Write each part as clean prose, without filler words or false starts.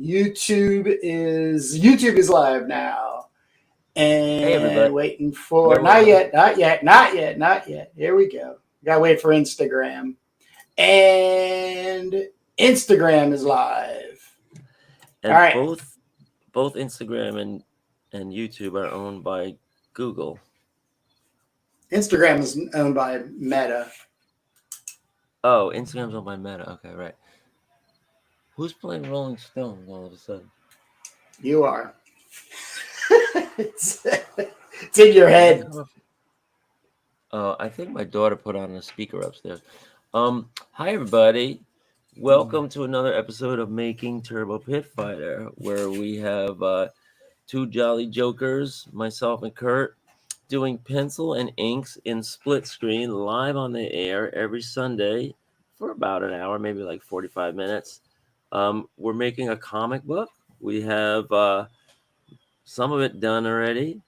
YouTube is live now. Hey, And everybody. waiting for Whoa, whoa, whoa. not yet. Here we go. Gotta wait for Instagram. And Instagram is live. All And right. both Instagram and YouTube are owned by Google. Instagram is owned by Meta. Oh, Instagram's owned by Meta. Okay, right. Who's playing Rolling Stones all of a sudden? You are. It's in your Is that head. coming? I think my daughter put on a speaker upstairs. Hi everybody. Welcome to another episode of Making Turbo Pit Fighter, where we have two jolly jokers, myself and Kurt, doing pencil and inks in split screen live on the air every Sunday for about an hour, maybe like 45 minutes. We're making a comic book. We have some of it done already.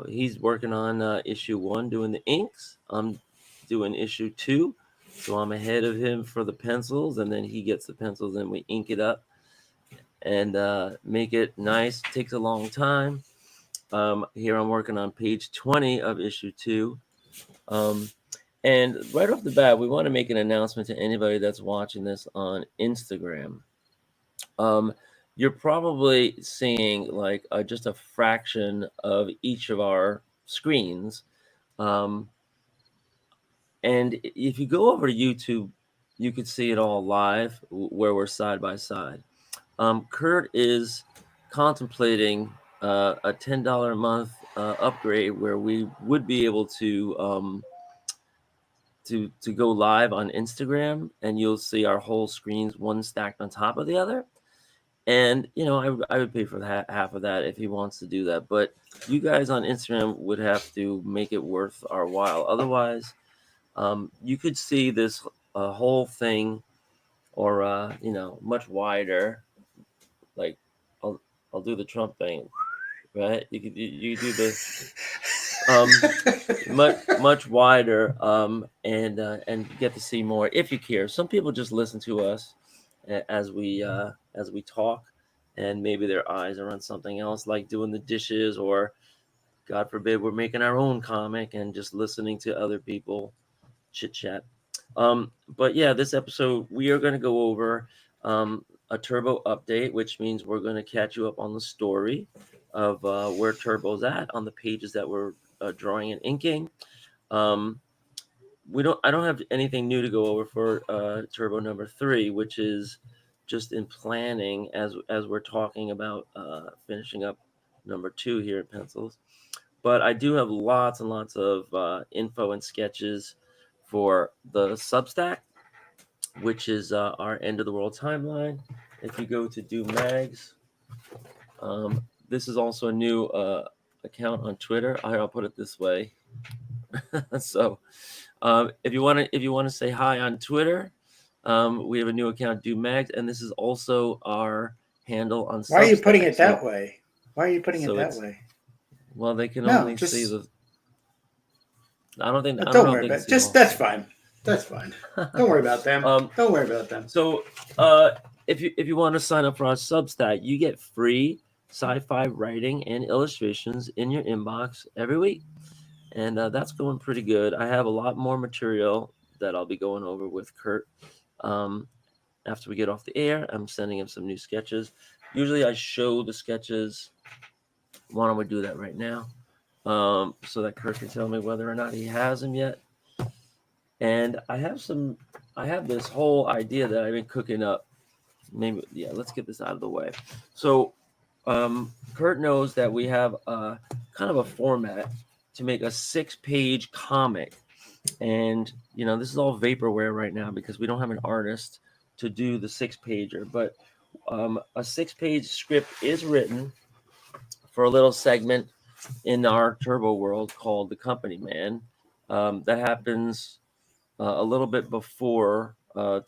He's working on issue 1, doing the inks. I'm doing issue 2, so I'm ahead of him for the pencils, and then he gets the pencils and we ink it up and make it nice. Takes a long time. Here I'm working on page 20 of issue 2. And right off the bat, we want to make an announcement to anybody that's watching this on Instagram. You're probably seeing like just a fraction of each of our screens. And if you go over to YouTube, you could see it all live where we're side by side. Kurt is contemplating a $10 a month upgrade where we would be able to go live on Instagram, and you'll see our whole screens one stacked on top of the other. And I would pay for half of that if he wants to do that. But you guys on Instagram would have to make it worth our while. Otherwise, you could see this whole thing, or much wider. Like I'll do the Trump thing, right? You do the much wider, and get to see more if you care. Some people just listen to us as we talk, and maybe their eyes are on something else, like doing the dishes, or God forbid we're making our own comic and just listening to other people chit chat. But yeah, this episode we are going to go over a Turbo update, which means we're going to catch you up on the story of where Turbo's at on the pages that we're drawing and inking. I don't have anything new to go over for Turbo number 3, which is just in planning as we're talking about finishing up number 2 here at Pencils. But I do have lots and lots of info and sketches for the Substack, which is our end of the world timeline. If you go to Do Mags, this is also a new account on Twitter. I'll put it this way. So if you want to say hi on Twitter, we have a new account, Do Mags, and this is also our handle on Substack. Why are you putting it that way? Why are you putting it that way? Well, they can only see the. I don't think. Don't worry about it. That's fine. That's fine. Don't worry about them. Don't worry about them. So, if you want to sign up for our Substack, you get free sci-fi writing and illustrations in your inbox every week, and that's going pretty good. I have a lot more material that I'll be going over with Kurt. After we get off the air, I'm sending him some new sketches. Usually, I show the sketches. Why don't we do that right now, so that Kurt can tell me whether or not he has them yet? And I have this whole idea that I've been cooking up. Maybe, yeah, let's get this out of the way. So, Kurt knows that we have kind of a format to make a 6-page comic. And, this is all vaporware right now because we don't have an artist to do the 6-pager. But a 6-page script is written for a little segment in our Turbo world called The Company Man. That happens a little bit before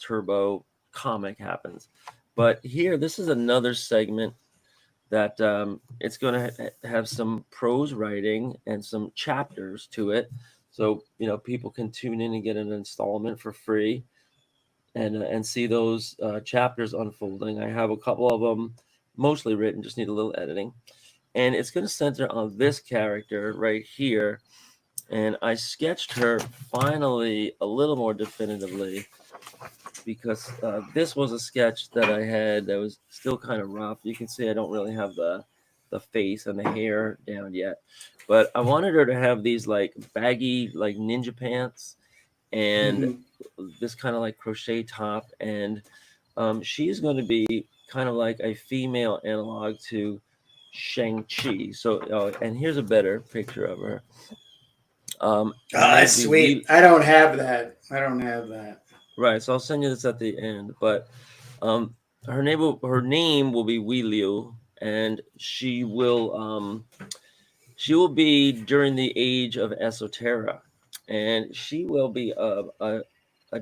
Turbo comic happens. But here, this is another segment that it's going to have some prose writing and some chapters to it. So, people can tune in and get an installment for free. and see those chapters unfolding. I have a couple of them mostly written, just need a little editing. And it's going to center on this character right here. And I sketched her finally a little more definitively because this was a sketch that I had that was still kind of rough. You can see I don't really have the face and the hair down yet, but I wanted her to have these like baggy like ninja pants and Mhm. this kind of like crochet top, and she's going to be kind of like a female analog to Shang-Chi. So, and here's a better picture of her. Her name That's will be sweet. I don't have that. I don't have that. right. So I'll send you this at the end. But um, her name will be Wei Liu, and she will be during the age of Esoterra, and she will be a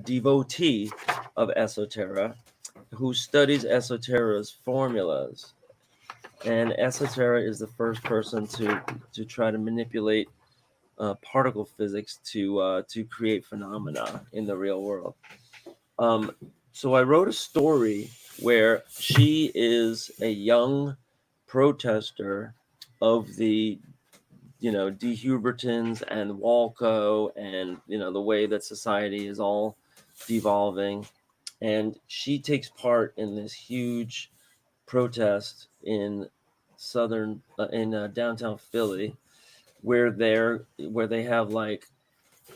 devotee of Esoterra who studies Esoterra's formulas. And Esoterra is the first person to try to manipulate particle physics to create phenomena in the real world. Um, so I wrote a story where she is a young protester of the De Hubertons and Walco, and the way that society is all devolving, and she takes part in this huge protest in downtown Philly, where they have like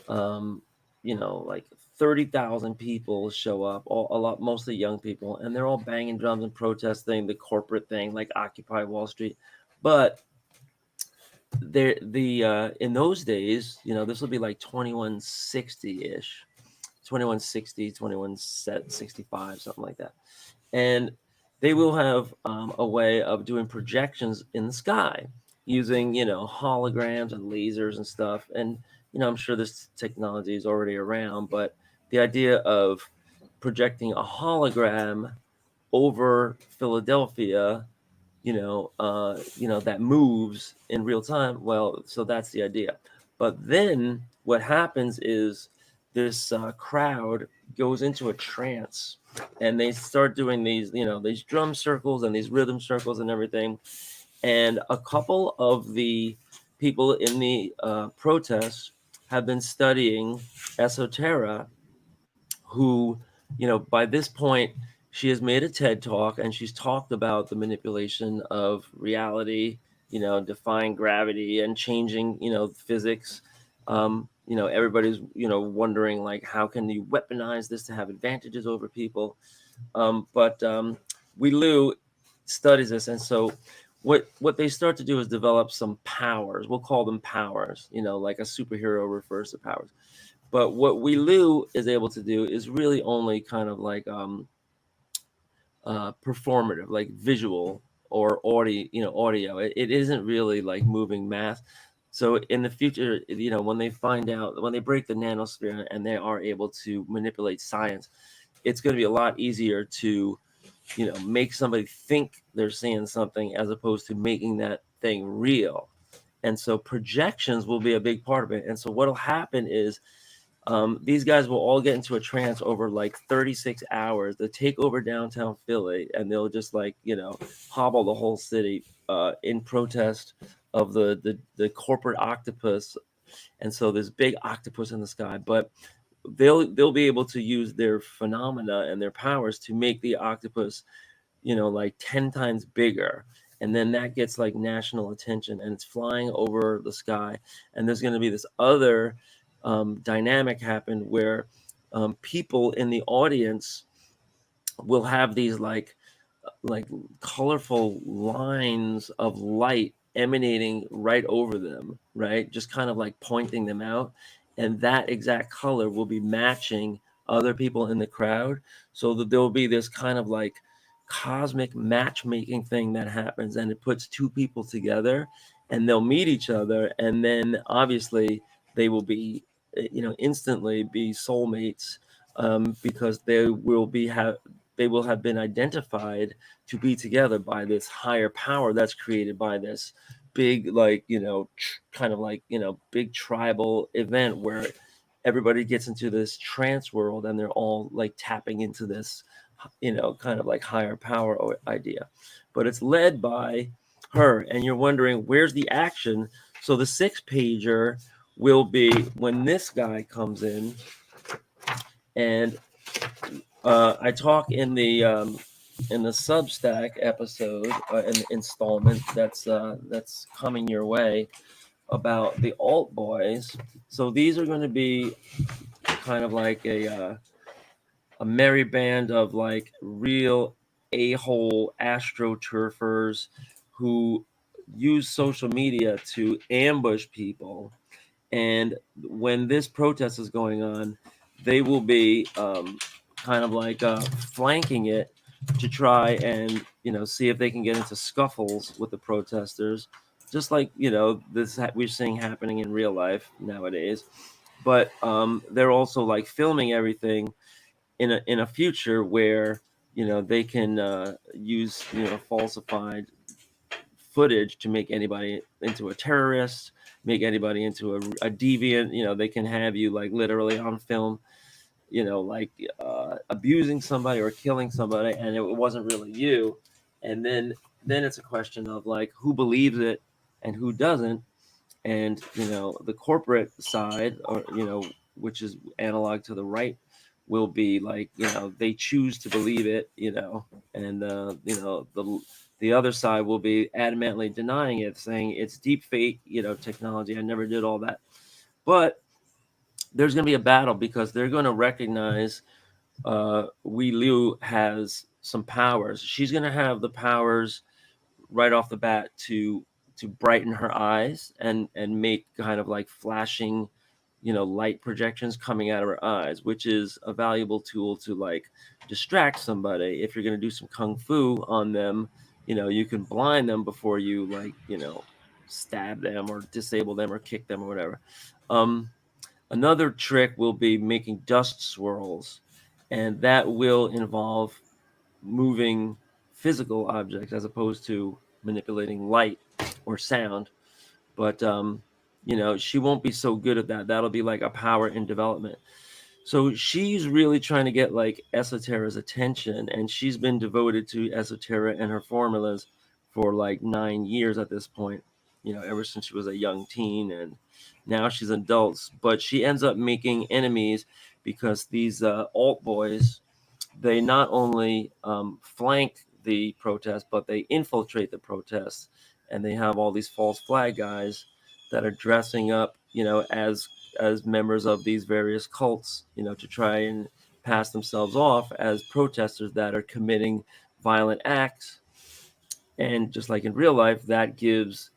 like 30,000 people show up, a lot, mostly young people, and they're all banging drums and protesting the corporate thing like Occupy Wall Street. But in those days, this will be like 2160-ish, 2160, 2165, something like that. And they will have a way of doing projections in the sky using holograms and lasers and stuff. And I'm sure this technology is already around, but the idea of projecting a hologram over Philadelphia, that moves in real time. Well, so that's the idea. But then what happens is this crowd goes into a trance, and they start doing these drum circles and these rhythm circles and everything. And a couple of the people in the protests have been studying Esoterra, who, by this point, she has made a TED talk and she's talked about the manipulation of reality, defying gravity and changing, physics. Everybody's, wondering like, how can you weaponize this to have advantages over people? But Wei Liu studies this, and so what they start to do is develop some powers. We'll call them powers. Like a superhero refers to powers. But what Wei Liu is able to do is really only kind of like performative, like visual or audio. It isn't really like moving mass. So in the future, when they break the nanosphere and they are able to manipulate science, it's going to be a lot easier to make somebody think they're seeing something as opposed to making that thing real. And so projections will be a big part of it. And so what'll happen is these guys will all get into a trance over like 36 hours. They'll take over downtown Philly, and they'll just like hobble the whole city in protest of the corporate octopus. And so there's big octopus in the sky, but they'll be able to use their phenomena and their powers to make the octopus like 10 times bigger. And then that gets like national attention, and it's flying over the sky. And there's going to be this other dynamic happen where people in the audience will have these like colorful lines of light emanating right over them, right? Just kind of like pointing them out. And that exact color will be matching other people in the crowd. So that there will be this kind of like cosmic matchmaking thing that happens, and it puts two people together, and they'll meet each other. And then obviously they will be, instantly be soulmates, because they will have been identified to be together by this higher power that's created by this big, like, kind of like, big tribal event where everybody gets into this trance world, and they're all like tapping into this, kind of like higher power idea. But it's led by her, and you're wondering where's the action. So the 6-pager will be when this guy comes in, and I talk in the Substack episode, in the installment that's coming your way, about the alt boys. So these are going to be kind of like a merry band of like real a-hole astroturfers who use social media to ambush people. And when this protest is going on, they will be kind of like flanking it to try and see if they can get into scuffles with the protesters, just like this we're seeing happening in real life nowadays. But they're also like filming everything in a future where they can use falsified footage to make anybody into a terrorist, make anybody into a deviant. They can have you like literally on film, like abusing somebody or killing somebody, and it wasn't really you. And then it's a question of like who believes it and who doesn't. And the corporate side, or which is analog to the right, will be like they choose to believe it, and the other side will be adamantly denying it, saying it's deep fake technology. I never did all that. But there's going to be a battle because they're going to recognize Wei Liu has some powers. She's going to have the powers right off the bat to brighten her eyes and make kind of like flashing light projections coming out of her eyes, which is a valuable tool to like distract somebody. If you're going to do some kung fu on them, you can blind them before you like stab them or disable them or kick them or whatever. Another trick will be making dust swirls, and that will involve moving physical objects as opposed to manipulating light or sound. But she won't be so good at that. That'll be like a power in development. So she's really trying to get like Esoterra's attention, and she's been devoted to Esoterra and her formulas for like 9 years at this point, ever since she was a young teen, and now she's an adult. But she ends up making enemies because these alt boys, they not only flank the protest, but they infiltrate the protests, and they have all these false flag guys that are dressing up, as members of these various cults, to try and pass themselves off as protesters that are committing violent acts. And just like in real life, that gives,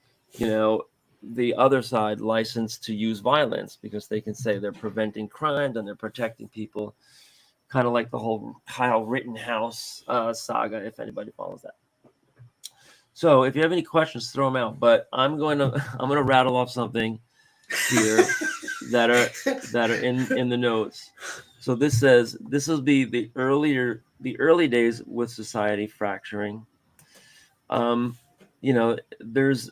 the other side license to use violence because they can say they're preventing crimes and they're protecting people, kind of like the whole Kyle Rittenhouse saga, if anybody follows that. So if you have any questions, throw them out. But I'm going to rattle off something here that are in the notes. So this says this will be the early days with society fracturing. There's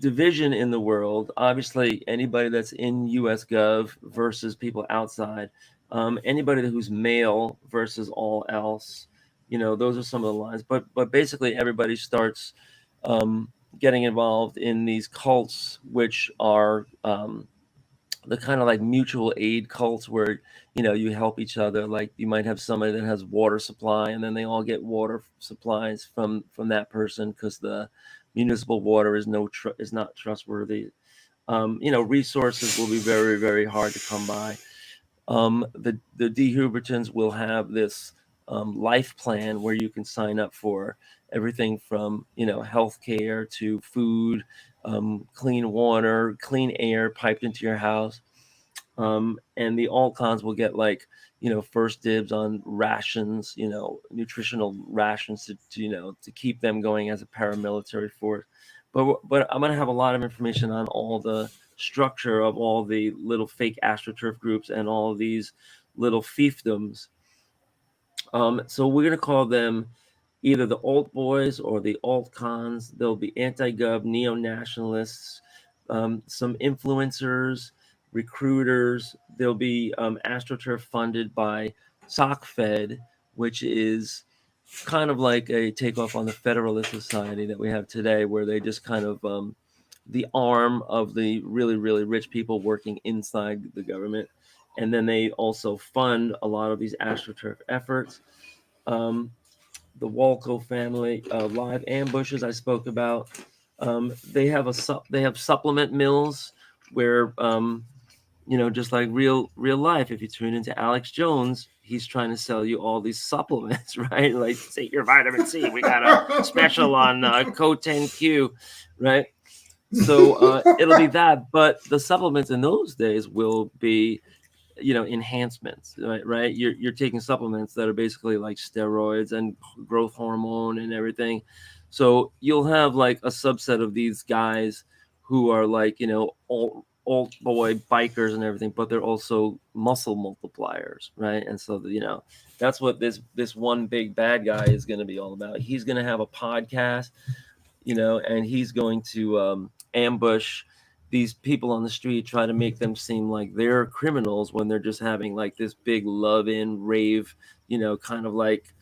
division in the world. Obviously, anybody that's in U.S. Gov versus people outside. Anybody who's male versus all else. Those are some of the lines. But basically, everybody starts getting involved in these cults, which are the kind of like mutual aid cults where you help each other. Like you might have somebody that has water supply, and then they all get water supplies from that person because the municipal water is not trustworthy. Resources will be very, very hard to come by. The Dehubertons will have this life plan where you can sign up for everything from healthcare to food, clean water, clean air piped into your house. And the alt-cons will get like first dibs on rations, nutritional rations to keep them going as a paramilitary force. But I'm going to have a lot of information on all the structure of all the little fake astroturf groups and all these little fiefdoms. So we're going to call them either the alt boys or the alt cons. There'll be anti-gov, neo-nationalists, some influencers. recruiters. There'll be AstroTurf funded by SocFed, which is kind of like a takeoff on the Federalist Society that we have today, where they just kind of the arm of the really, really rich people working inside the government. And then they also fund a lot of these AstroTurf efforts. Um, the Walco family, live ambushes I spoke about. They have supplement mills where just like real life. If you tune into Alex Jones, he's trying to sell you all these supplements, right? Like, take your vitamin C. We got a special on Co10Q, right? So it'll be that, but the supplements in those days will be enhancements, right? You're taking supplements that are basically like steroids and growth hormone and everything. So you'll have like a subset of these guys who are like old boy bikers and everything, but they're also muscle multipliers, right? And so that's what this one big bad guy is going to be all about. He's going to have a podcast, and he's going to ambush these people on the street, try to make them seem like they're criminals when they're just having like this big love-in rave, kind of like,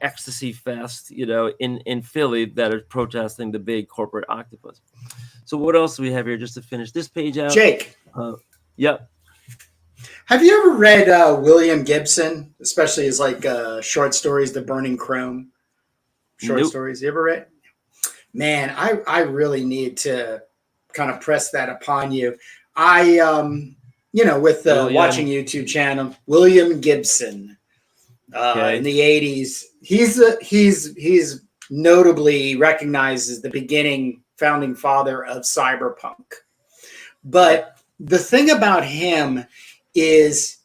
ecstasy fest, in Philly, that are protesting the big corporate octopus. So what else do we have here just to finish this page out? Jake. Yep. Have you ever read William Gibson, especially his like short stories, The Burning Chrome short stories? You ever read? Man, I really need to kind of press that upon you. I with the watching YouTube channel, William Gibson, in the 80s, he's notably recognized as the beginning founding father of cyberpunk. But the thing about him is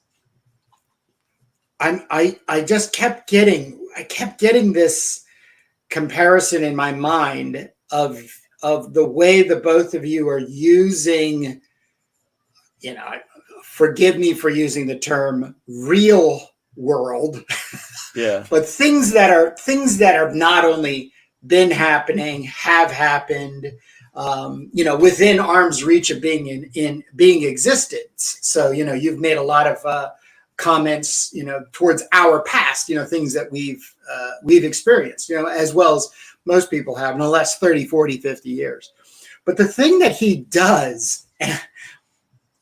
I kept getting this comparison in my mind of the way the both of you are using, forgive me for using the term real world, but things that are not only been happening, have happened, within arm's reach of being in being existence. So, you've made a lot of comments, towards our past, things that we've experienced, as well as most people have in the last 30, 40, 50 years. But the thing that he does,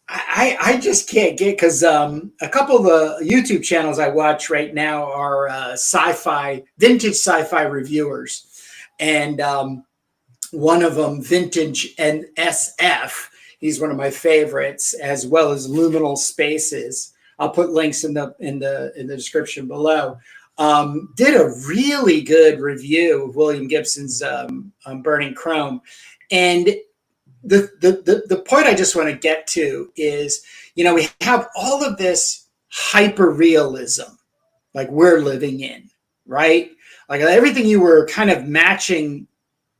I just can't get, because a couple of the YouTube channels I watch right now are vintage sci-fi reviewers. And one of them, Vintage and SF, he's one of my favorites, as well as Luminal Spaces. I'll put links in the description below. Did a really good review of William Gibson's Burning Chrome. And the point I just want to get to is, we have all of this hyper realism, like we're living in, right? Like everything you were kind of matching,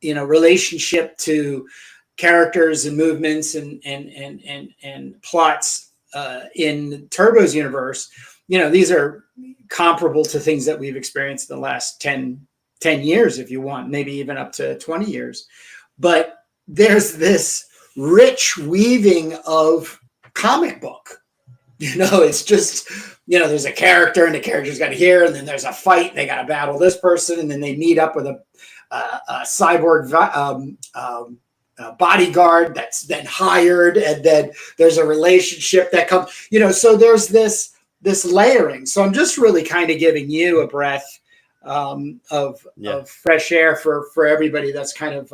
relationship to characters and movements and plots in Turbo's universe. These are comparable to things that we've experienced in the last 10 years, if you want, maybe even up to 20 years. But there's this rich weaving of comic book. It's just, there's a character and the character's got here, and then there's a fight and they got to battle this person, and then they meet up with a cyborg bodyguard that's then hired, and then there's a relationship that comes, so there's this layering. So I'm just really kind of giving you a breath of fresh air for everybody that's kind of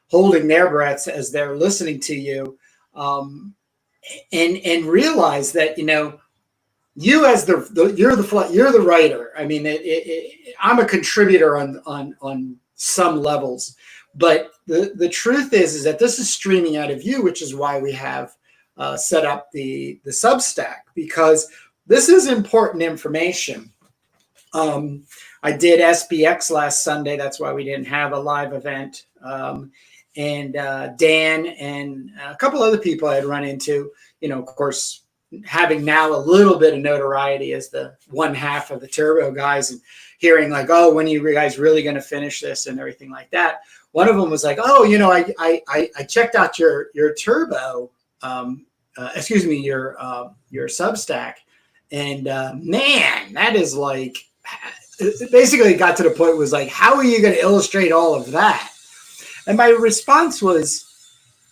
holding their breaths as they're listening to you, and realize that you as you're the writer. I mean, I'm a contributor on some levels, but the truth is that this is streaming out of you, which is why we have set up the Substack, because this is important information. I did SBX last Sunday. That's why we didn't have a live event. And Dan and a couple other people I had run into, of course, having now a little bit of notoriety as the one half of the Turbo guys, and hearing like, oh, when are you guys really going to finish this and everything like that. One of them was like, oh, I checked out your Turbo your Substack, and man, that is like it basically got to the point was like, how are you going to illustrate all of that? And my response was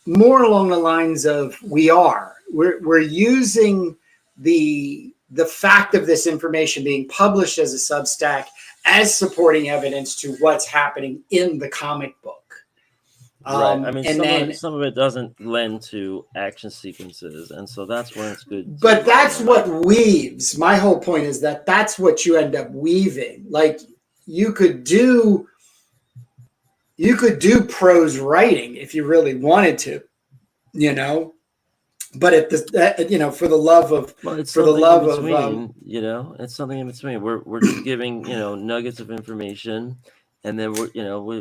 more along the lines of we're using the fact of this information being published as a Substack as supporting evidence to what's happening in the comic book. Right. I mean, And some of it doesn't lend to action sequences, and so that's when it's good. but that's what weaves. My whole point is that that's what you end up weaving. Like you could do prose writing if you really wanted to, you know. But at the for the love of it's for the something love in of between, it's something in between. We're just giving nuggets of information, and then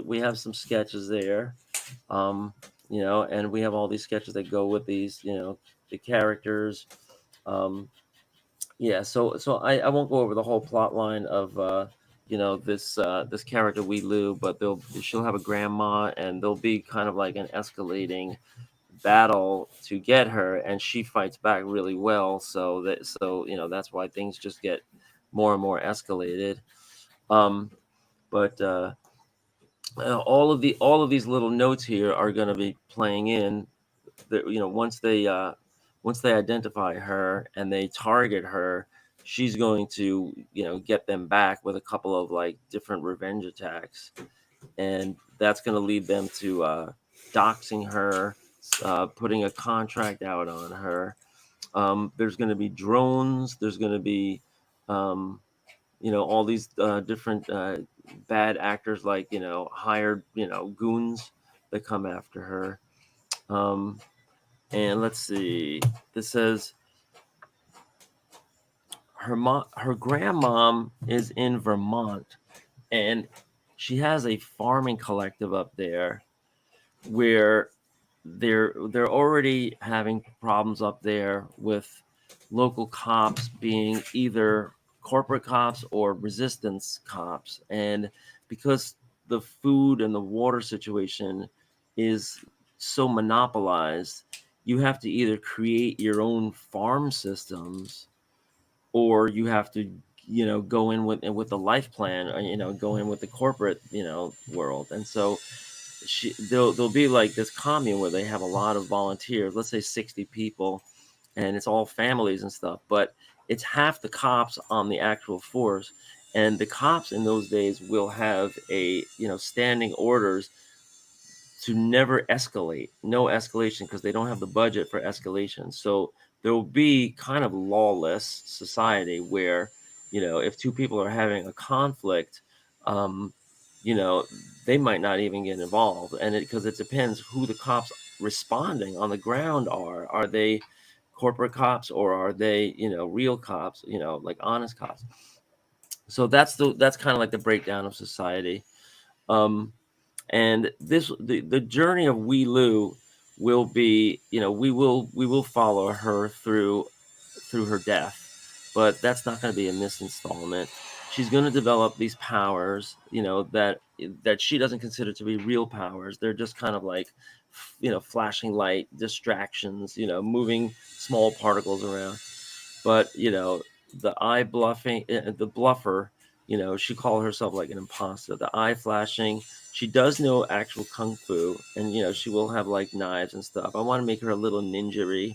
we have some sketches there, and we have all these sketches that go with these the characters. So I won't go over the whole plot line of this character Wee Lou, but she'll have a grandma, and there'll be kind of like an escalating battle to get her, and she fights back really well. So that's why things just get more and more escalated. But all of these little notes here are going to be playing in. Once they identify her and they target her, she's going to get them back with a couple of like different revenge attacks, and that's going to lead them to doxing her, putting a contract out on her. There's going to be drones. There's going to be all these different bad actors, like hired goons that come after her. And let's see. This says her grandmom is in Vermont, and she has a farming collective up there where they're already having problems up there with local cops being either corporate cops or resistance cops, and because the food and the water situation is so monopolized, you have to either create your own farm systems, or you have to go in with the life plan, or go in with the corporate world. And so there'll be like this commune where they have a lot of volunteers, let's say 60 people, and it's all families and stuff, but it's half the cops on the actual force. And the cops in those days will have a standing orders to never escalate, no escalation, because they don't have the budget for escalation. So there will be kind of lawless society where if two people are having a conflict, you know, they might not even get involved. And because it depends who the cops responding on the ground are. Are they corporate cops, or are they, real cops, like honest cops? So that's kind of like the breakdown of society. And the journey of Wee Lou will be, we will follow her through her death, but that's not going to be in this installment. She's going to develop these powers, that she doesn't consider to be real powers. They're just kind of like, flashing light distractions, moving small particles around. But the eye bluffing, the bluffer, she called herself like an imposter. The eye flashing. She does know actual kung fu, and she will have like knives and stuff. I want to make her a little ninja-y.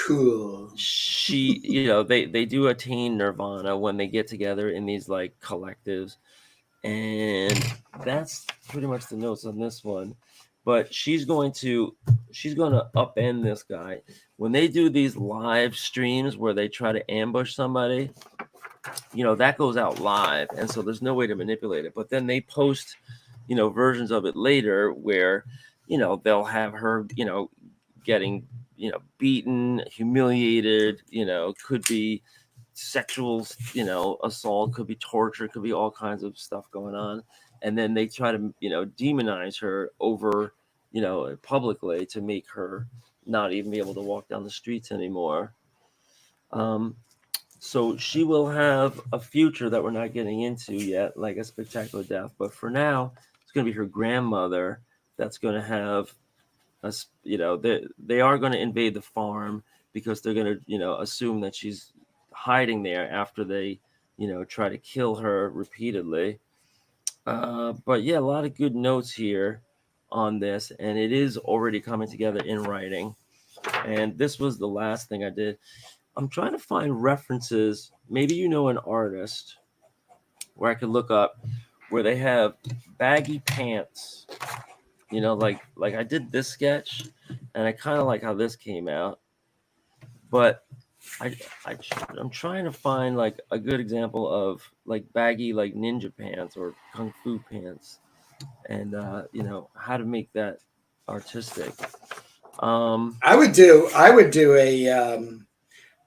Cool. She, they do attain nirvana when they get together in these like collectives, and that's pretty much the notes on this one. But she's going to upend this guy when they do these live streams where they try to ambush somebody. That goes out live, and so there's no way to manipulate it. But then they post versions of it later where they'll have her getting beaten, humiliated, could be sexual assault, could be torture, could be all kinds of stuff going on. And then they try to demonize her over publicly to make her not even be able to walk down the streets anymore. So she will have a future that we're not getting into yet, like a spectacular death. But for now, it's going to be her grandmother that's going to have they are going to invade the farm because they're going to assume that she's hiding there after they try to kill her repeatedly. But yeah, a lot of good notes here on this, and it is already coming together in writing. And this was the last thing I did. I'm trying to find references. Maybe an artist where I could look up where they have baggy pants. Like I did this sketch, and I kind of like how this came out. But I, I'm trying to find like a good example of like baggy like ninja pants or kung fu pants, and how to make that artistic. I would do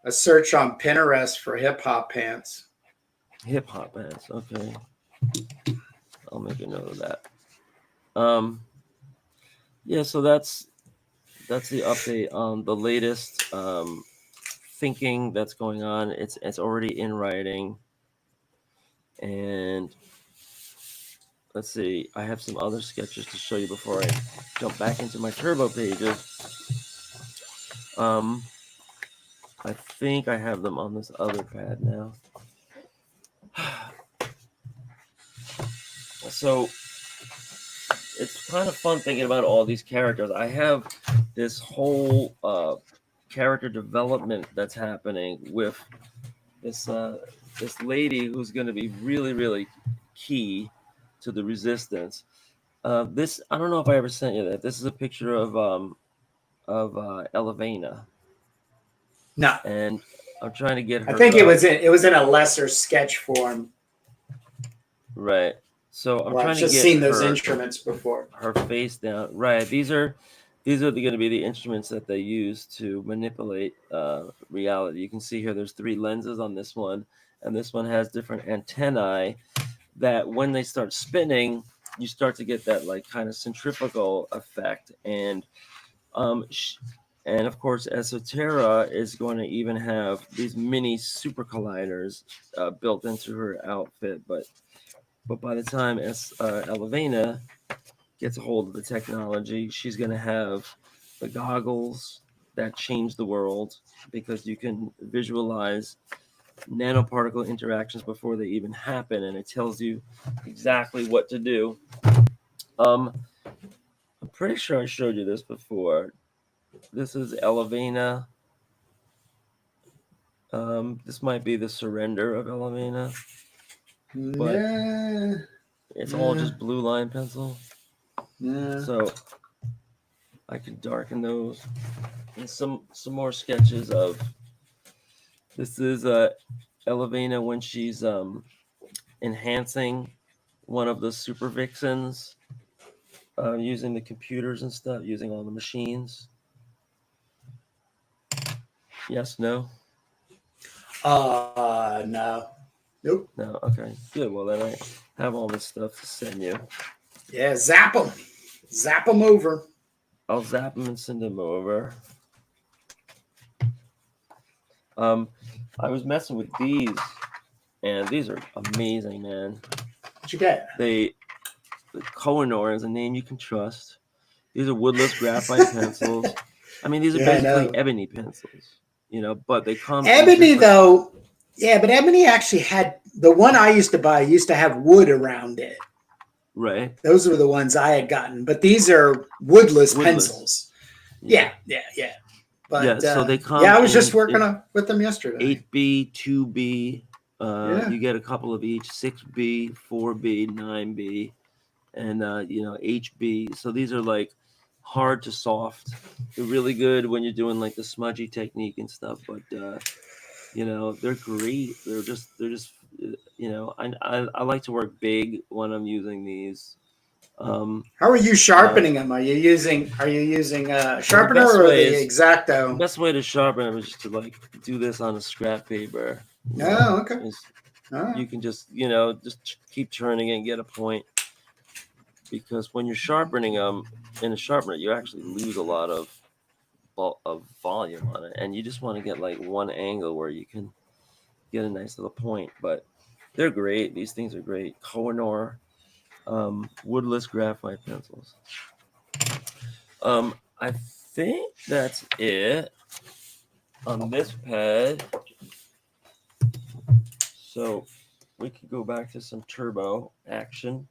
a search on Pinterest for hip hop pants. Hip hop pants. Okay, I'll make a note of that. Um, yeah, so that's the update on the latest thinking that's going on. It's already in writing, and let's see. I have some other sketches to show you before I jump back into my turbo pages. Um, I think I have them on this other pad now. So it's kind of fun thinking about all these characters. I have this whole character development that's happening with this lady who's going to be really really key to the resistance. This I don't know if I ever sent you that. This is a picture of Elevena, No, and I'm trying to get I her think up. it was in a lesser sketch form. Right. So I'm Well, trying I've to just get seen those instruments before. her face down. Right. These are going to be the instruments that they use to manipulate reality. You can see here there's 3 lenses on this one, and this one has different antennae that when they start spinning, you start to get that like kind of centrifugal effect. Um, and of course, Esoterra is going to even have these mini super colliders built into her outfit. But by the time Elevena gets a hold of the technology, she's going to have the goggles that change the world because you can visualize nanoparticle interactions before they even happen, and it tells you exactly what to do. I'm pretty sure I showed you this before. This is Elevena. This might be the surrender of Elevena, but Nah, it's all nah, just blue line pencil. nah. So I can darken those. And some more sketches of this is Elevena when she's enhancing one of the super vixens using the computers and stuff, using all the machines. Yes, no, No. Nope. no. Okay, good. Well, then I have all this stuff to send you. Yeah, zap them over. I'll zap them and send them over. Um, I was messing with these, and these are amazing, man. What you get? The Kohinoor is a name you can trust. These are woodless graphite pencils. I mean, these are Yeah, I basically know. ebony pencils, but they come in Ebony different. though, yeah, but ebony actually had the one I used to buy used to have wood around it. Right. Those were the ones I had gotten, but these are woodless Woodless. pencils. Yeah. Yeah. Yeah. But So they yeah, come I was just in with them yesterday. 8B, 2B. Yeah. You get a couple of each: 6B, 4B, 9B, and HB. So these are like hard to soft. They're really good when you're doing like the smudgy technique and stuff. But they're great. I like to work big when I'm using these. How are you You know, sharpening them? Are you using a well, sharpener or the the Exacto? best way to sharpen them is just to like do this on a scrap paper. Oh, okay. All right. You can just keep turning it and get a point, because when you're sharpening them in a sharpener, you actually lose a lot of volume on it, and you just want to get like one angle where you can get a nice little point. But they're great. These things are great. Kohinoor woodless graphite pencils. I think that's it on this pad. So we could go back to some turbo action.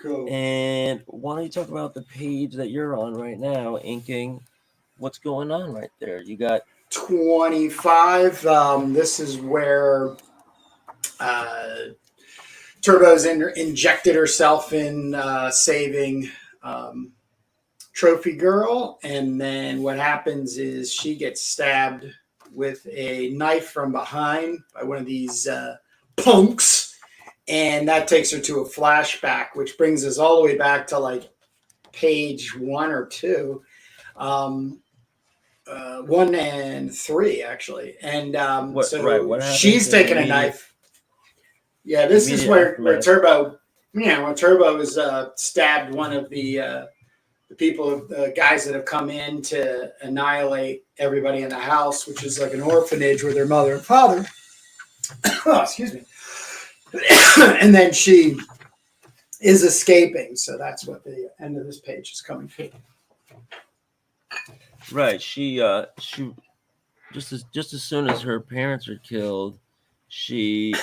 Cool. And why don't you talk about the page that you're on right now, inking? What's going on right there? You got 25. This is where uh, Turbo's injected herself in saving Trophy Girl. And then what happens is she gets stabbed with a knife from behind by one of these punks. And that takes her to a flashback, which brings us all the way back to like page 1 or 2. 1 and 3 actually, and what happens she's in taking a immediate- knife. Yeah, this is where aftermath. Turbo, when Turbo is stabbed one of the people, the guys that have come in to annihilate everybody in the house, which is like an orphanage with their mother and father. Oh, excuse me. And then she is escaping, so that's what the end of this page is coming to. Right. She just as soon as her parents are killed, she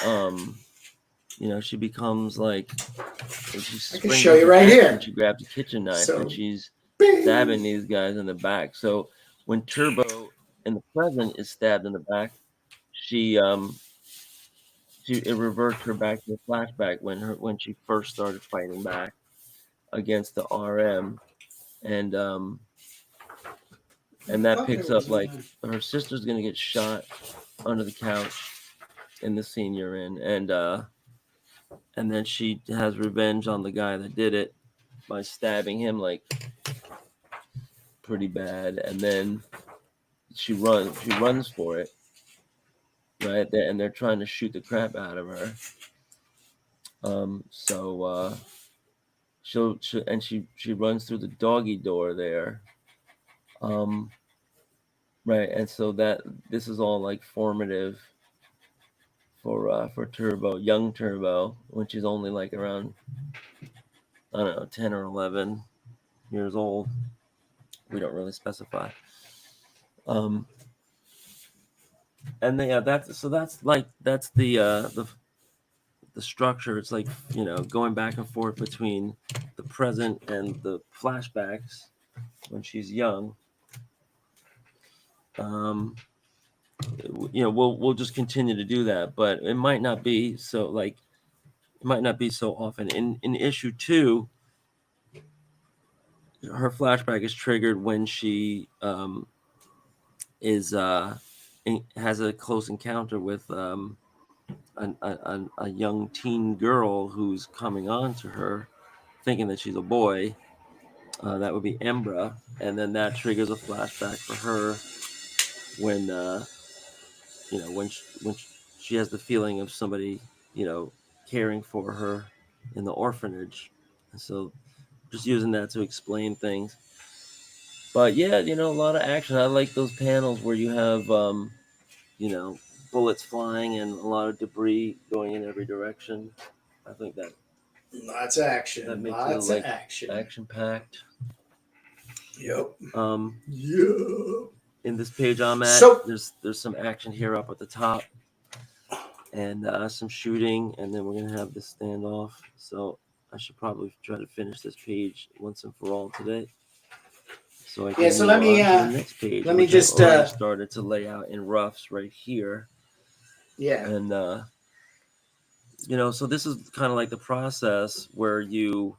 she becomes like I can show you right here. And she grabs a kitchen knife So, and she's bing. stabbing these guys in the back. So when Turbo in the present is stabbed in the back, it reverts her back to the flashback when she first started fighting back against the RM, and that picks up like her sister's gonna get shot under the couch in the scene you're in, and then she has revenge on the guy that did it by stabbing him like pretty bad, and then she runs for it, right? And they're trying to shoot the crap out of her. So she runs through the doggy door there. Right, and so this is all like formative for Turbo, young Turbo, when she's only like around, I don't know, 10 or 11 years old. We don't really specify. And then, yeah, that's the structure. It's like, going back and forth between the present and the flashbacks when she's young. We'll just continue to do that, but it might not be so often. In issue 2, her flashback is triggered when she has a close encounter with a young teen girl who's coming on to her, thinking that she's a boy. That would be Embra, and then that triggers a flashback for her when when she has the feeling of somebody caring for her in the orphanage, and so just using that to explain things. But yeah, a lot of action. I like those panels where you have bullets flying and a lot of debris going in every direction. I think that lots of action. that makes Lots it like of action packed. Yep. Yeah. In this page I'm at, there's some action here up at the top, and some shooting, and then we're gonna have this standoff. So I should probably try to finish this page once and for all today. So I can so let me to the next page. let me just started to lay out in roughs right here. Yeah. And so this is kind of like the process where you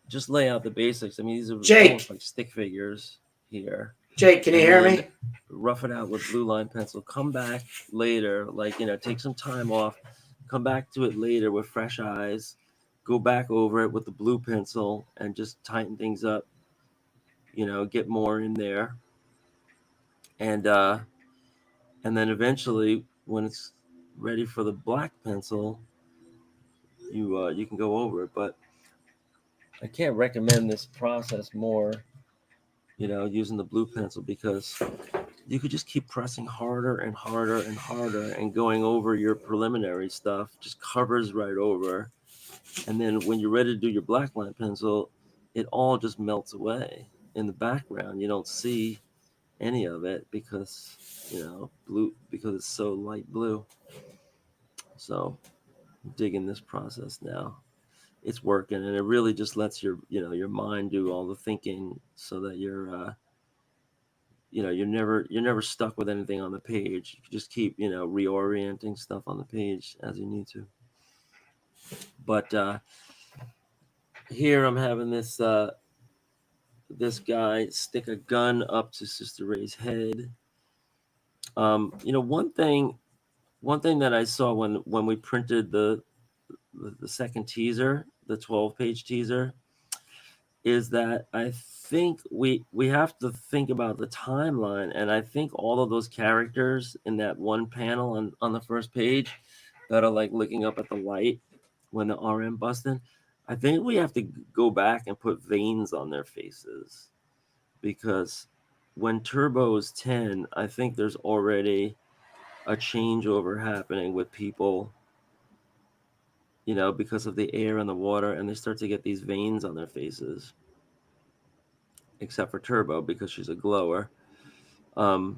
just lay out the basics. I mean, these are almost like stick figures here. Jake, can you hear me? Rough it out with blue line pencil. Come back later, take some time off. Come back to it later with fresh eyes. Go back over it with the blue pencil and just tighten things up. Get more in there. And then eventually, when it's ready for the black pencil, you can go over it. But I can't recommend this process more, using the blue pencil, because you could just keep pressing harder and harder and harder and going over your preliminary stuff, just covers right over. And then when you're ready to do your black line pencil, it all just melts away. in the background. You don't see any of it because blue, because it's so light blue. So I'm digging this process now. It's working, and it really just lets your mind do all the thinking, so that you're never stuck with anything on the page. You can just keep reorienting stuff on the page as you need to. But here I'm having this guy stick a gun up to Sister Ray's head. One thing that I saw when we printed the second teaser, the 12-page teaser, is that I think we have to think about the timeline, and I think all of those characters in that one panel on the first page that are like looking up at the light when the RM busting, I think we have to go back and put veins on their faces, because when Turbo is 10, I think there's already a changeover happening with people, because of the air and the water, and they start to get these veins on their faces, except for Turbo because she's a glower. But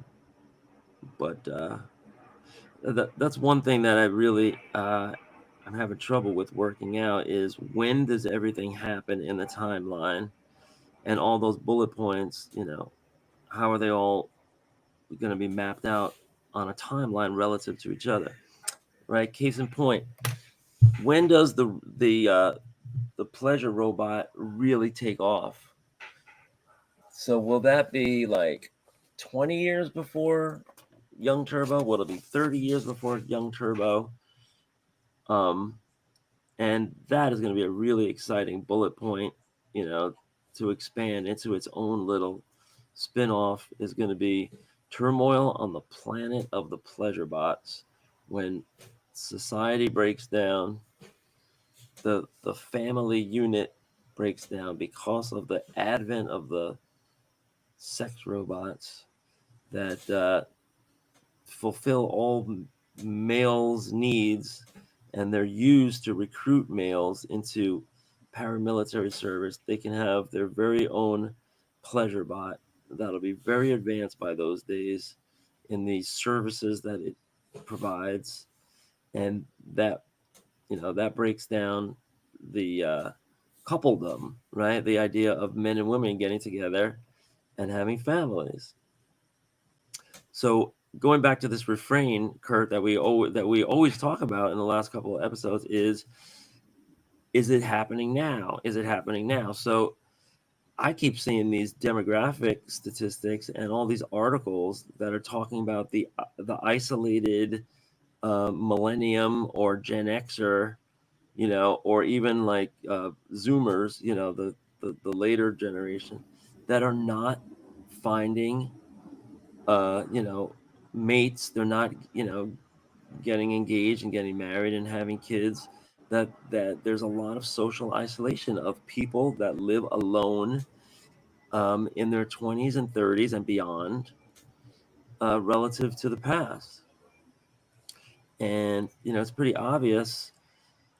that's one thing that I really I'm having trouble with working out, is when does everything happen in the timeline, and all those bullet points, how are they all going to be mapped out on a timeline relative to each other, right? Case in point, when does the pleasure robot really take off? So will that be like 20 years before Young Turbo? Will it be 30 years before Young Turbo? And that is going to be a really exciting bullet point, to expand into its own little spin-off, is going to be turmoil on the planet of the pleasure bots. When society breaks down, the family unit breaks down because of the advent of the sex robots that fulfill all males' needs, and they're used to recruit males into paramilitary service. They can have their very own pleasure bot that'll be very advanced by those days in the services that it provides, and that breaks down the coupledom, right? The idea of men and women getting together and having families. So going back to this refrain, Kurt, that we always talk about in the last couple of episodes is it happening now? Is it happening now? So I keep seeing these demographic statistics and all these articles that are talking about the isolated millennium or Gen Xer, or even like Zoomers, the later generation, that are not finding mates. They're not getting engaged and getting married and having kids. That there's a lot of social isolation of people that live alone in their 20s and 30s and beyond, relative to the past. And it's pretty obvious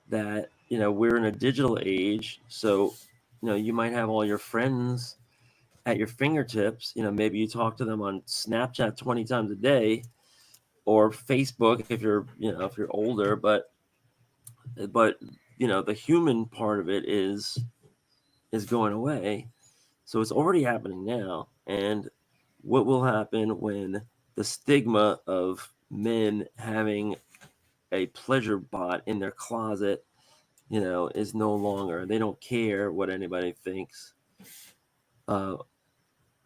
that we're in a digital age. So you might have all your friends at your fingertips. Maybe you talk to them on Snapchat 20 times a day, or Facebook if you're older. But the human part of it is going away. So it's already happening now. And what will happen when the stigma of men having a pleasure bot in their closet, is no longer? They don't care what anybody thinks. Or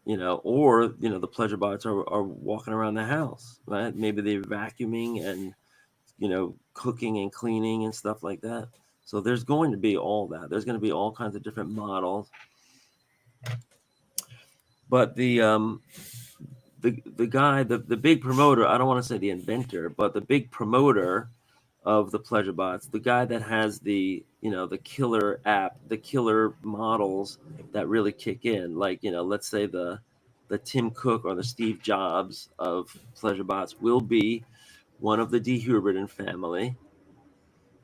the pleasure bots are walking around the house, right? Maybe they're vacuuming and cooking and cleaning and stuff like that. So there's going to be all that. There's going to be all kinds of different models. But the guy, the big promoter, I don't want to say the inventor, but the big promoter of the pleasure bots, the guy that has the the killer app, the killer models that really kick in, like let's say the Tim Cook or the Steve Jobs of pleasure bots, will be one of the D. Huberden family.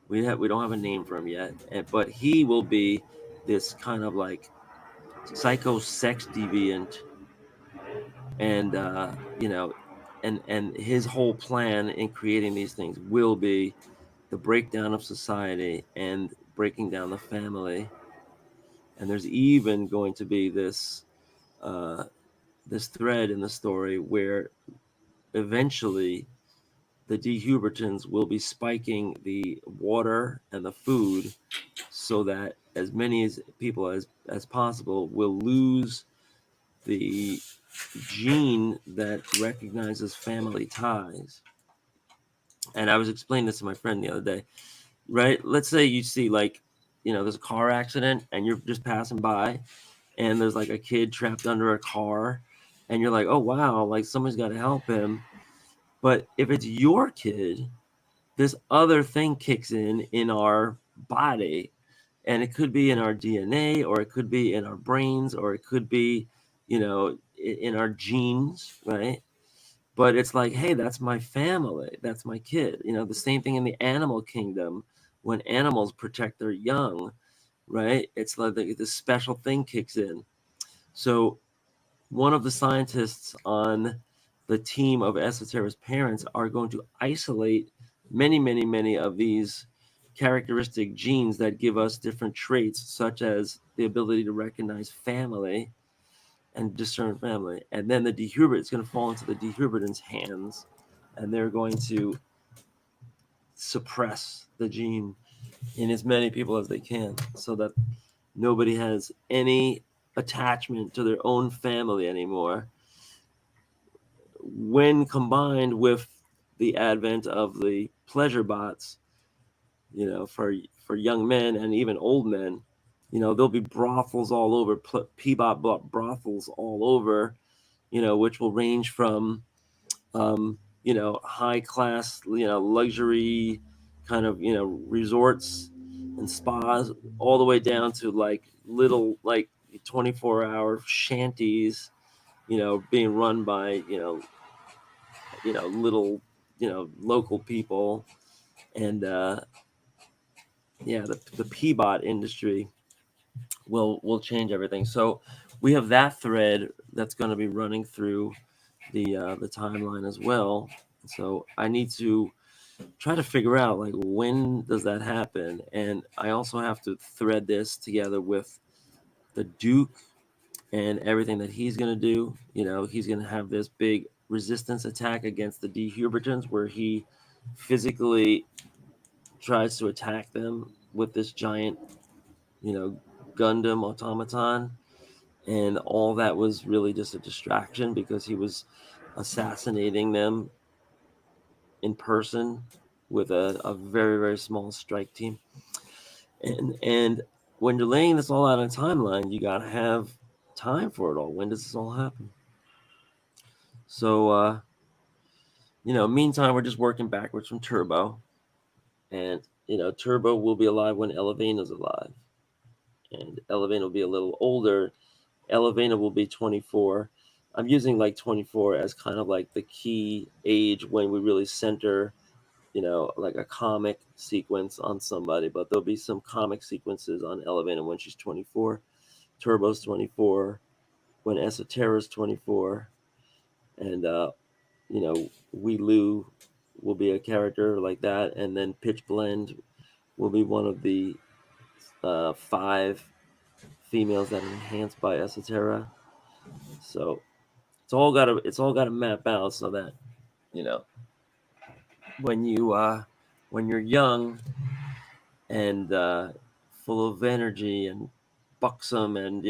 We don't have a name for him yet, but he will be this kind of like psycho sex deviant, and and his whole plan in creating these things will be the breakdown of society and breaking down the family. And there's even going to be uh, this thread in the story where eventually the Dehubertons will be spiking the water and the food so that as many people as possible will lose the gene that recognizes family ties. And I was explaining this to my friend the other day, right? Let's say you see, like, there's a car accident and you're just passing by and there's like a kid trapped under a car and you're like, oh wow, like somebody's got to help him. But if it's your kid, this other thing kicks in our body, and it could be in our DNA, or it could be in our brains, or it could be, in our genes, right? But it's like, hey, that's my family, that's my kid. The same thing in the animal kingdom. When animals protect their young, right, it's like this special thing kicks in. So one of the scientists on the team of Esoterra's parents are going to isolate many, many, many of these characteristic genes that give us different traits, such as the ability to recognize family and discern family. And then the Dehubert is going to fall into the Dehubertans' hands, and they're going to suppress the gene in as many people as they can so that nobody has any attachment to their own family anymore. When combined with the advent of the pleasure bots, for young men and even old men, there'll be brothels all over, P-bot brothels all over, which will range from, high class, luxury kind of, resorts and spas, all the way down to like little, like 24-hour shanties, being run by, little, local people. And the P-bot industry will change everything. So we have that thread that's going to be running through the timeline as well. So I need to try to figure out, like, when does that happen, and I also have to thread this together with the Duke and everything that he's going to do. He's going to have this big resistance attack against the Dehubertans, where he physically tries to attack them with this giant, Gundam automaton. And all that was really just a distraction because he was assassinating them in person with a very, very small strike team. And when you're laying this all out on a timeline, you got to have time for it all. When does this all happen? So, meantime, we're just working backwards from Turbo. And, Turbo will be alive when Elevaina's alive. And Elevaina will be a little older. Elevaina will be 24. I'm using like 24 as kind of like the key age when we really center, like a comic sequence on somebody. But there'll be some comic sequences on Elevaina when she's 24. Turbo's 24. When Esoterra's 24. And, Wee Lou will be a character like that. And then Pitch Blend will be one of the 5 females that are enhanced by Esoterra. So it's all got to map out so that, when you're young and full of energy and buxom and,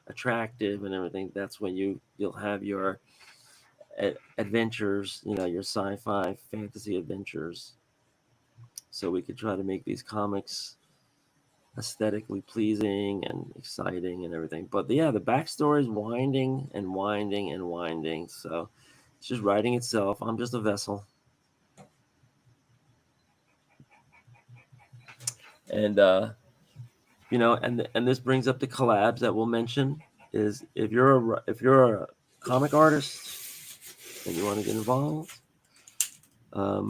attractive and everything, that's when you'll have your adventures, your sci-fi fantasy adventures. So we could try to make these comics aesthetically pleasing and exciting and everything. But yeah, the backstory is winding and winding and winding. So it's just writing itself. I'm just a vessel. And and this brings up the collabs that we'll mention. Is if you're a comic artist and you want to get involved, I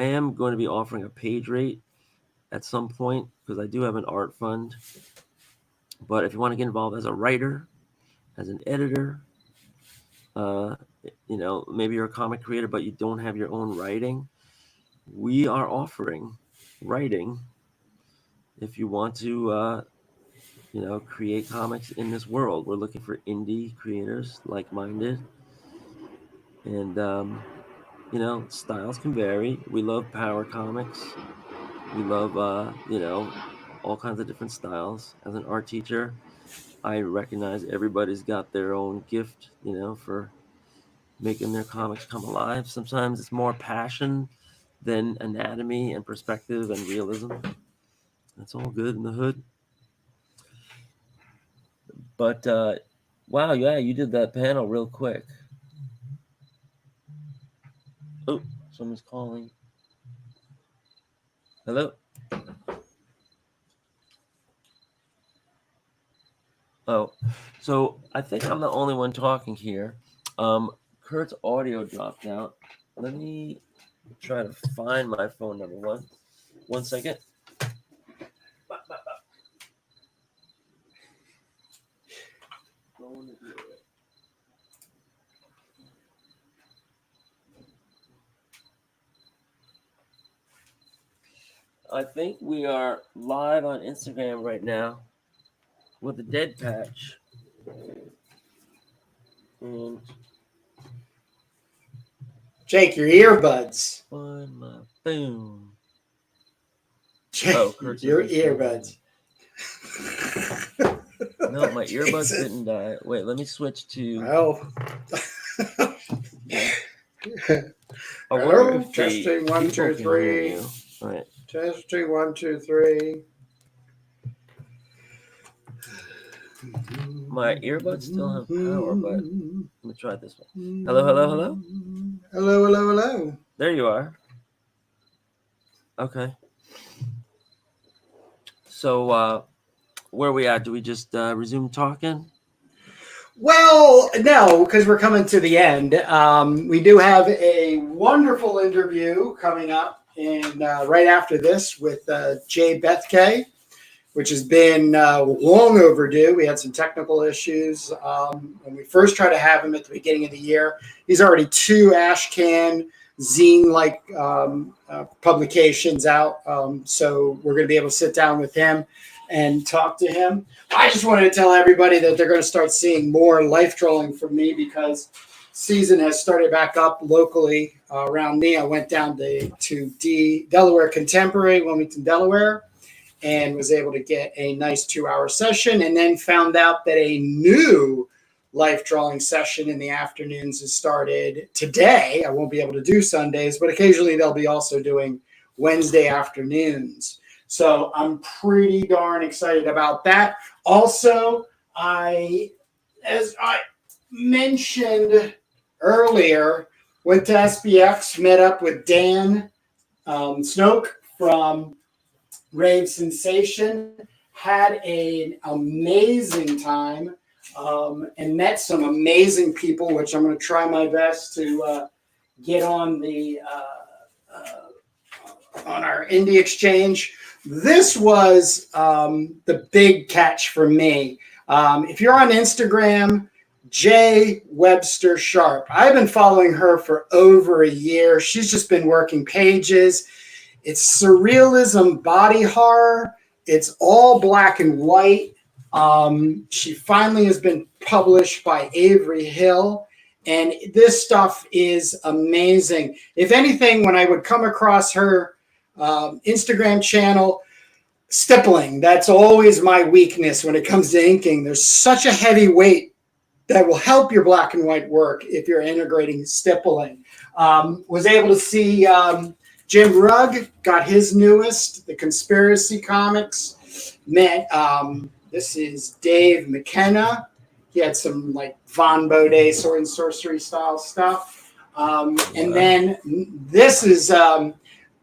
am going to be offering a page rate at some point because I do have an art fund. But if you want to get involved as a writer, as an editor, uh, maybe you're a comic creator, but you don't have your own writing, we are offering writing if you want to, create comics in this world. We're looking for indie creators, like-minded, and styles can vary. We love power comics. We love all kinds of different styles. As an art teacher, I recognize everybody's got their own gift, for making their comics come alive. Sometimes it's more passion than anatomy and perspective and realism. That's all good in the hood. But wow, yeah, you did that panel real quick. Oh, someone's calling. Hello? Oh, so I think I'm the only one talking here. Kurt's audio dropped out. Let me try to find my phone number. One second. I think we are live on Instagram right now with a dead patch. And Jake, your earbuds. on my phone. Jake, Oh, Kurt's your earbuds. No, my earbuds didn't die. Wait, let me switch to. Well. Hello, testing 1 2 3. All right. Testing 1 2 3. My earbuds still have power, but let me try this one. Hello, hello, hello. Hello, hello, hello. There you are. Okay. So, where are we at? Do we just resume talking? Well, no, because we're coming to the end. We do have a wonderful interview coming up, and right after this with Jay Bethke, which has been long overdue. We had some technical issues when we first tried to have him at the beginning of the year. He's already 2 Ashcan zine-like publications out, so we're going to be able to sit down with him and talk to him. I just wanted to tell everybody that they're going to start seeing more life drawing from me because season has started back up locally around me. I went down to Delaware Contemporary, Wilmington, Delaware, and was able to get a nice 2-hour session, and then found out that a new life drawing session in the afternoons has started today. I won't be able to do Sundays, but occasionally they'll be also doing Wednesday afternoons. So I'm pretty darn excited about that. Also, as I mentioned earlier, went to SBX, met up with Dan Snoke from Rave Sensation, had an amazing time, and met some amazing people, which I'm going to try my best to get on the on our indie exchange. This was the big catch for me. If you're on Instagram, J Webster Sharp, I've been following her for over a year. She's just been working pages. It's surrealism, body horror. It's all black and white. She finally has been published by Avery Hill, and this stuff is amazing. If anything, when I would come across her Instagram channel, stippling, that's always my weakness when it comes to inking. There's such a heavy weight that will help your black and white work if you're integrating stippling. Was able to see Jim Rugg got his newest, the Conspiracy Comics. Met this is Dave McKenna. He had some like Von Bode sword and sorcery style stuff. And then this is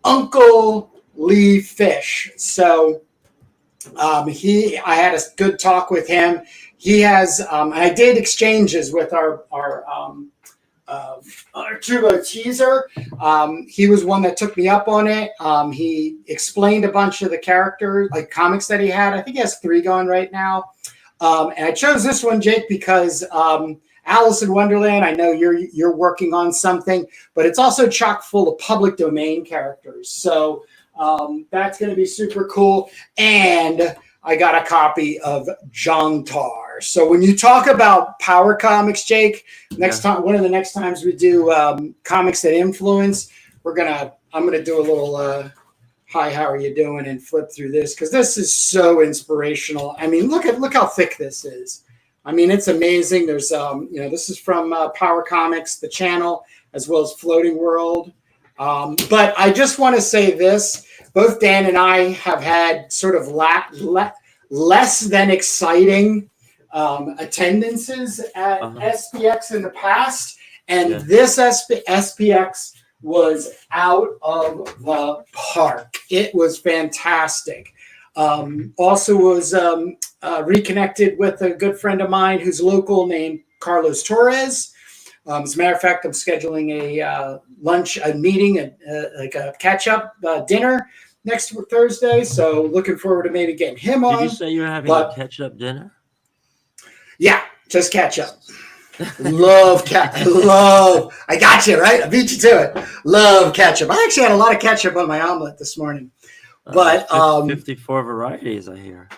Uncle Lee Fish. So I had a good talk with him. He has I did exchanges with our Turbo teaser. He was one that took me up on it. He explained a bunch of the characters, like comics that he had. I think he has 3 going right now. And I chose this one, Jake, because Alice in Wonderland, I know you're working on something, but it's also chock full of public domain characters. So that's going to be super cool. And I got a copy of Jontar. So when you talk about power comics, Jake, next time, one of the next times we do comics that influence, I'm gonna do a little hi, how are you doing, and flip through this because this is so inspirational. I mean, look how thick this is. I mean, it's amazing. There's this is from Power Comics, the channel, as well as Floating World. But I just want to say this: both Dan and I have had sort of less than exciting attendances at SPX in the past, and this SPX was out of the park. It was fantastic. Also was reconnected with a good friend of mine who's local named Carlos Torres. As a matter of fact, I'm scheduling a meeting, like a catch-up dinner next Thursday. So looking forward to maybe getting him on. Did you say you're having a catch-up dinner? Yeah, just catch up. Love. I got you, right? I beat you to it. Love ketchup. I actually had a lot of ketchup on my omelet this morning. But 54 varieties, I hear.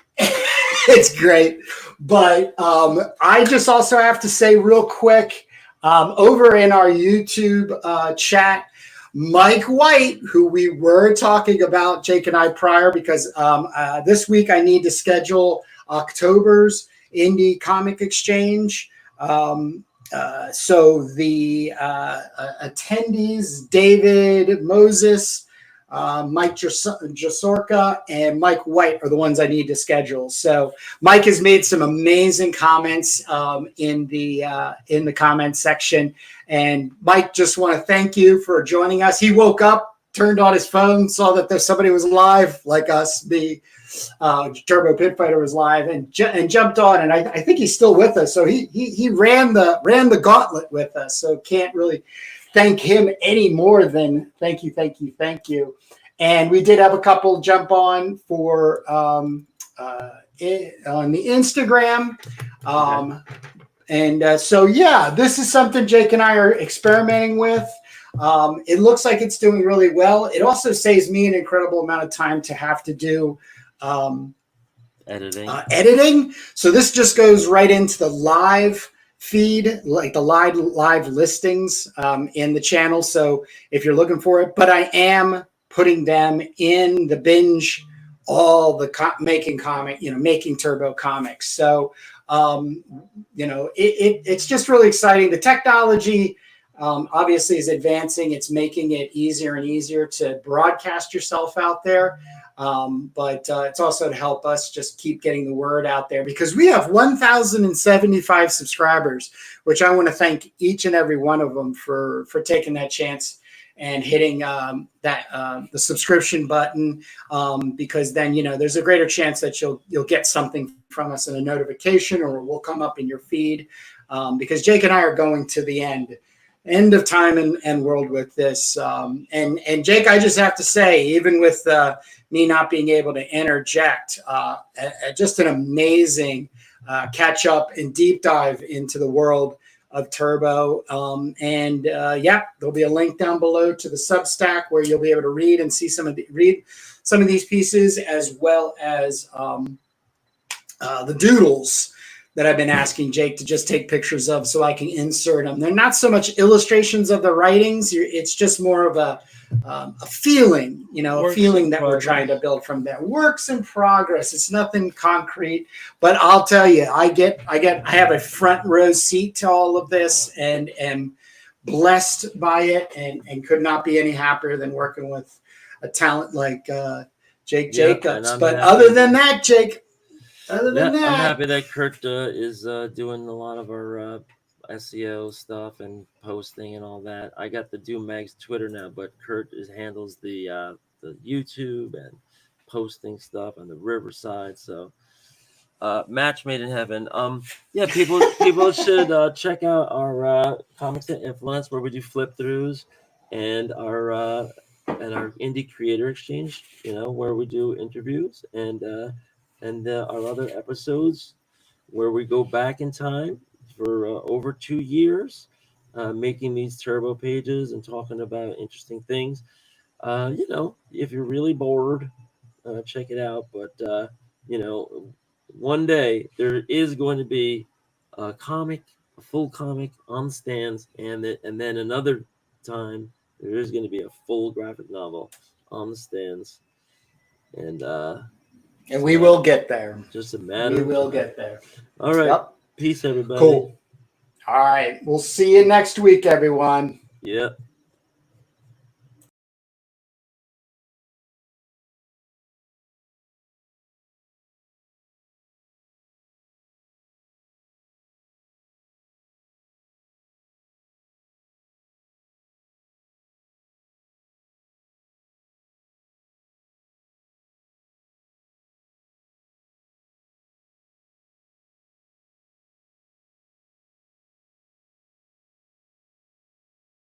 It's great. But I just also have to say real quick, over in our YouTube chat, Mike White, who we were talking about, Jake and I, prior, because this week I need to schedule October's Indie Comic Exchange. So the attendees, David Moses, Mike Jasorka, and Mike White are the ones I need to schedule. So Mike has made some amazing comments in the comment section. And Mike, just want to thank you for joining us. He woke up, turned on his phone, saw that somebody was live, like us, Turbo Pit Fighter was live and jumped on, and I think he's still with us. So he ran the gauntlet with us. So can't really thank him any more than thank you. And we did have a couple jump on for on the Instagram. So yeah, this is something Jake and I are experimenting with. It looks like it's doing really well. It also saves me an incredible amount of time to have to do editing. So this just goes right into the live feed, like the live listings in the channel. So if you're looking for it, but I am putting them in the binge, all the making Turbo comics. So it's just really exciting. The technology obviously is advancing. It's making it easier and easier to broadcast yourself out there. But it's also to help us just keep getting the word out there, because we have 1,075 subscribers, which I want to thank each and every one of them for taking that chance and hitting the subscription button, because then there's a greater chance that you'll get something from us in a notification, or it will come up in your feed, because Jake and I are going to the end of time and world with this. And Jake, I just have to say, even with me not being able to interject, just an amazing catch up and deep dive into the world of Turbo. There'll be a link down below to the Substack where you'll be able to read and see some of these pieces, as well as the doodles that I've been asking Jake to just take pictures of so I can insert them. They're not so much illustrations of the writings. It's just more of a feeling, a feeling that we're trying to build from there. Works in progress. It's nothing concrete, but I'll tell you, I have a front row seat to all of this and am blessed by it, and could not be any happier than working with a talent like Jake Jacobs. But other than that, Jake, I'm happy that Kurt is doing a lot of our SEO stuff and posting and all that. I got the Doom Mag's Twitter now, but Kurt handles the YouTube and posting stuff on the Riverside. So match made in heaven. People should check out our Comics That Influence, where we do flip throughs, and our indie creator exchange, where we do interviews, and our other episodes where we go back in time for over 2 years, making these turbo pages and talking about interesting things. If you're really bored, check it out. But one day there is going to be a full comic on stands, and then another time there is going to be a full graphic novel on the stands, and we will get there. just a matter. We of will time. get there. All right. Yep. Peace, everybody. Cool. All right. We'll see you next week, everyone. Yep.